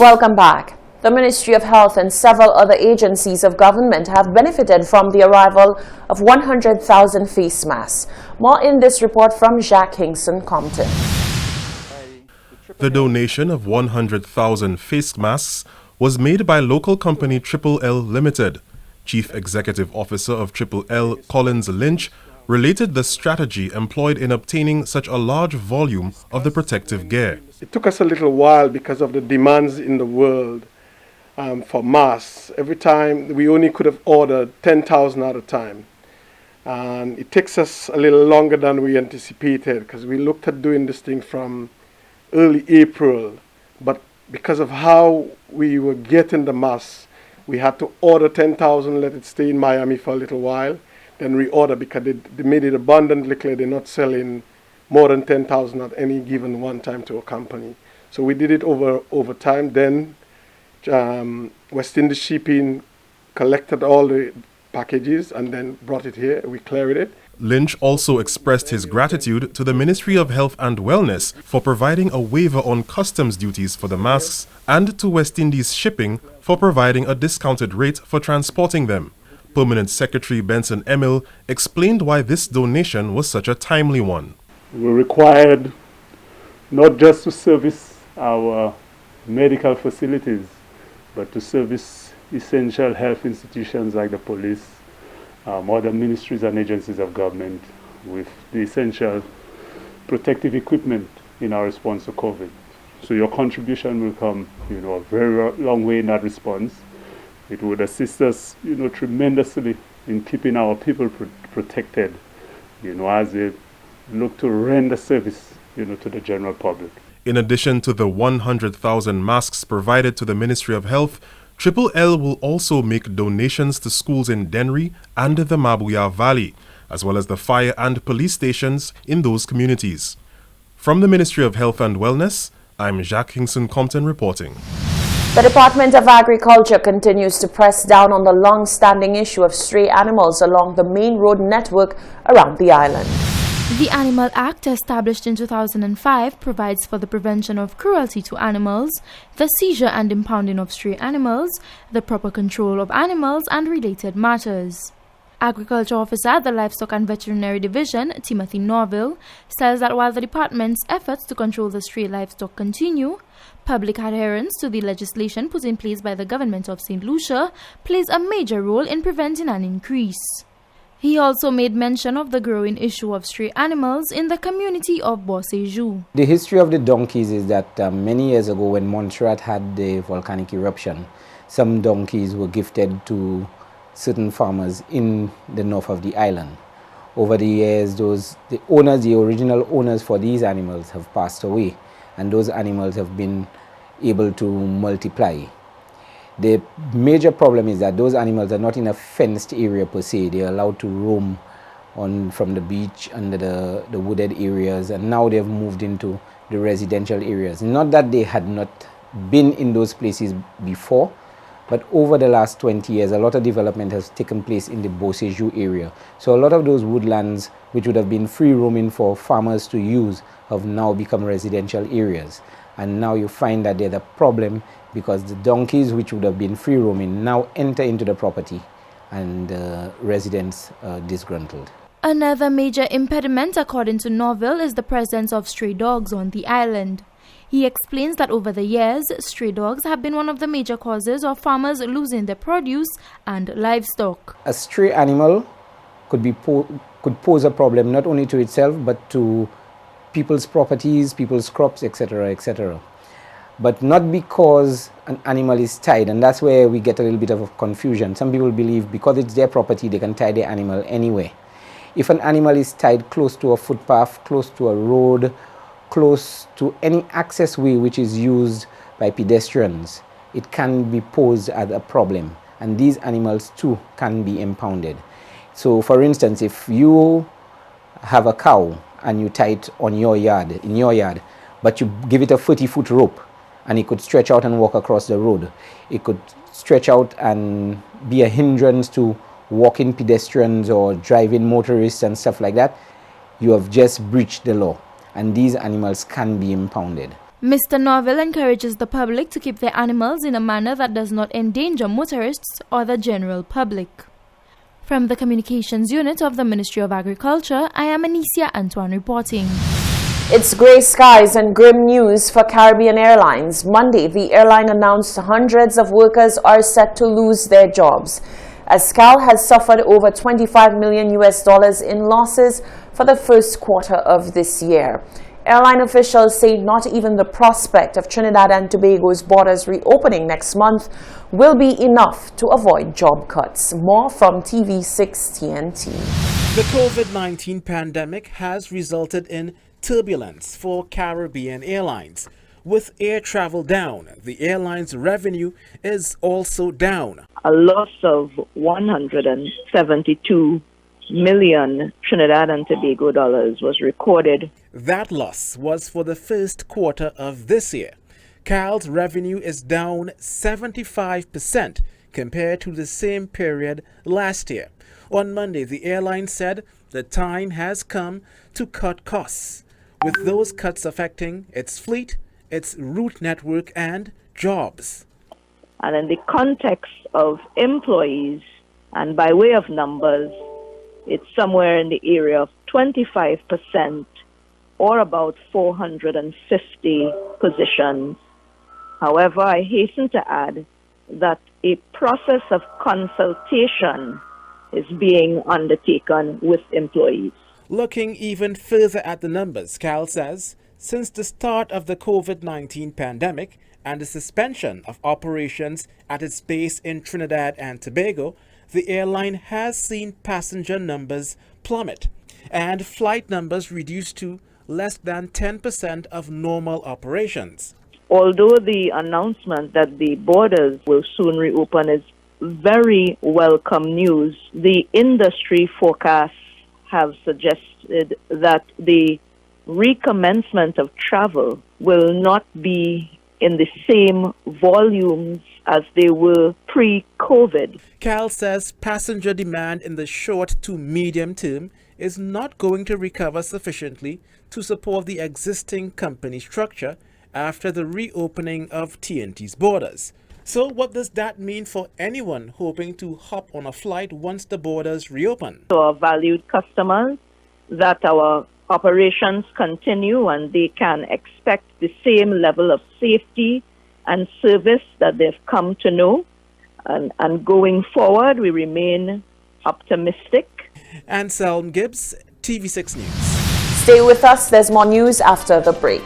Welcome back. The Ministry of Health and several other agencies of government have benefited from the arrival of 100,000 face masks. More in this report from Jacques Hinkson Compton. The donation of 100,000 face masks was made by local company Triple L Limited. Chief Executive Officer of Triple L, Collins Lynch, related the strategy employed in obtaining such a large volume of the protective gear. It took us a little while because of the demands in the world for masks. Every time we only could have ordered 10,000 at a time. And it takes us a little longer than we anticipated because we looked at doing this thing from early April. But because of how we were getting the masks, we had to order 10,000, let it stay in Miami for a little while, then reorder because they made it abundantly clear they're not selling more than 10,000 at any given one time to a company. So we did it over time. Then West Indies Shipping collected all the packages and then brought it here. We cleared it. Lynch also expressed his gratitude to the Ministry of Health and Wellness for providing a waiver on customs duties for the masks and to West Indies Shipping for providing a discounted rate for transporting them. Permanent Secretary Benson Emil explained why this donation was such a timely one. We're required not just to service our medical facilities, but to service essential health institutions like the police, other ministries and agencies of government with the essential protective equipment in our response to COVID. So your contribution will come, a very long way in that response. It would assist us, tremendously in keeping our people protected, as they look to render service, to the general public. In addition to the 100,000 masks provided to the Ministry of Health, Triple L will also make donations to schools in Dennery and the Mabuya Valley, as well as the fire and police stations in those communities. From the Ministry of Health and Wellness, I'm Jacques Hinkson Compton reporting. The Department of Agriculture continues to press down on the long-standing issue of stray animals along the main road network around the island. The Animal Act, established in 2005, provides for the prevention of cruelty to animals, the seizure and impounding of stray animals, the proper control of animals, and related matters. Agriculture Officer at the Livestock and Veterinary Division, Timothy Norville, says that while the department's efforts to control the stray livestock continue, public adherence to the legislation put in place by the government of St. Lucia plays a major role in preventing an increase. He also made mention of the growing issue of stray animals in the community of Bossejou. The history of the donkeys is that many years ago when Montserrat had the volcanic eruption, some donkeys were gifted to certain farmers in the north of the island. Over the years, the original owners for these animals have passed away, and those animals have been able to multiply. The major problem is that those animals are not in a fenced area per se. They are allowed to roam from the beach under the wooded areas, and now they've moved into the residential areas. Not that they had not been in those places before, but over the last 20 years, a lot of development has taken place in the Bossejou area. So a lot of those woodlands, which would have been free roaming for farmers to use, have now become residential areas. And now you find that there's a problem because the donkeys, which would have been free roaming, now enter into the property, and residents are disgruntled. Another major impediment, according to Norville, is the presence of stray dogs on the island. He explains that over the years, stray dogs have been one of the major causes of farmers losing their produce and livestock. A stray animal could pose a problem not only to itself but to people's properties, people's crops, etc., etc. But not because an animal is tied, and that's where we get a little bit of confusion. Some people believe because it's their property, they can tie their animal anywhere. If an animal is tied close to a footpath, close to a road, close to any access way which is used by pedestrians, it can be posed as a problem, and these animals too can be impounded. So for instance, if you have a cow and you tie it in your yard, but you give it a 30-foot rope and it could stretch out and walk across the road, it could stretch out and be a hindrance to walking pedestrians or driving motorists and stuff like that, you have just breached the law, and these animals can be impounded. Mr. Norville encourages the public to keep their animals in a manner that does not endanger motorists or the general public. From the Communications Unit of the Ministry of Agriculture, I am Anicia Antoine reporting. It's grey skies and grim news for Caribbean Airlines. Monday, the airline announced hundreds of workers are set to lose their jobs, as CAL has suffered over $25 million in losses for the first quarter of this year. Airline officials say not even the prospect of Trinidad and Tobago's borders reopening next month will be enough to avoid job cuts. More from TV6 TNT. The COVID-19 pandemic has resulted in turbulence for Caribbean Airlines. With air travel down, the airline's revenue is also down. A loss of 172 million Trinidad and Tobago dollars was recorded. That loss was for the first quarter of this year. CAL's revenue is down 75% compared to the same period last year. On Monday, the airline said the time has come to cut costs, with those cuts affecting its fleet, its route network, and jobs. And in the context of employees, and by way of numbers, it's somewhere in the area of 25%, or about 450 positions. However, I hasten to add that a process of consultation is being undertaken with employees. Looking even further at the numbers, CAL says, since the start of the COVID-19 pandemic and the suspension of operations at its base in Trinidad and Tobago, the airline has seen passenger numbers plummet and flight numbers reduced to less than 10% of normal operations. Although the announcement that the borders will soon reopen is very welcome news, the industry forecasts have suggested that the recommencement of travel will not be in the same volumes as they were pre-COVID. CAL says passenger demand in the short to medium term is not going to recover sufficiently to support the existing company structure after the reopening of TNT's borders. So what does that mean for anyone hoping to hop on a flight once the borders reopen? To our valued customers, that our operations continue and they can expect the same level of safety and service that they've come to know. And going forward, we remain optimistic. Anselm Gibbs, TV6 News. Stay with us. There's more news after the break.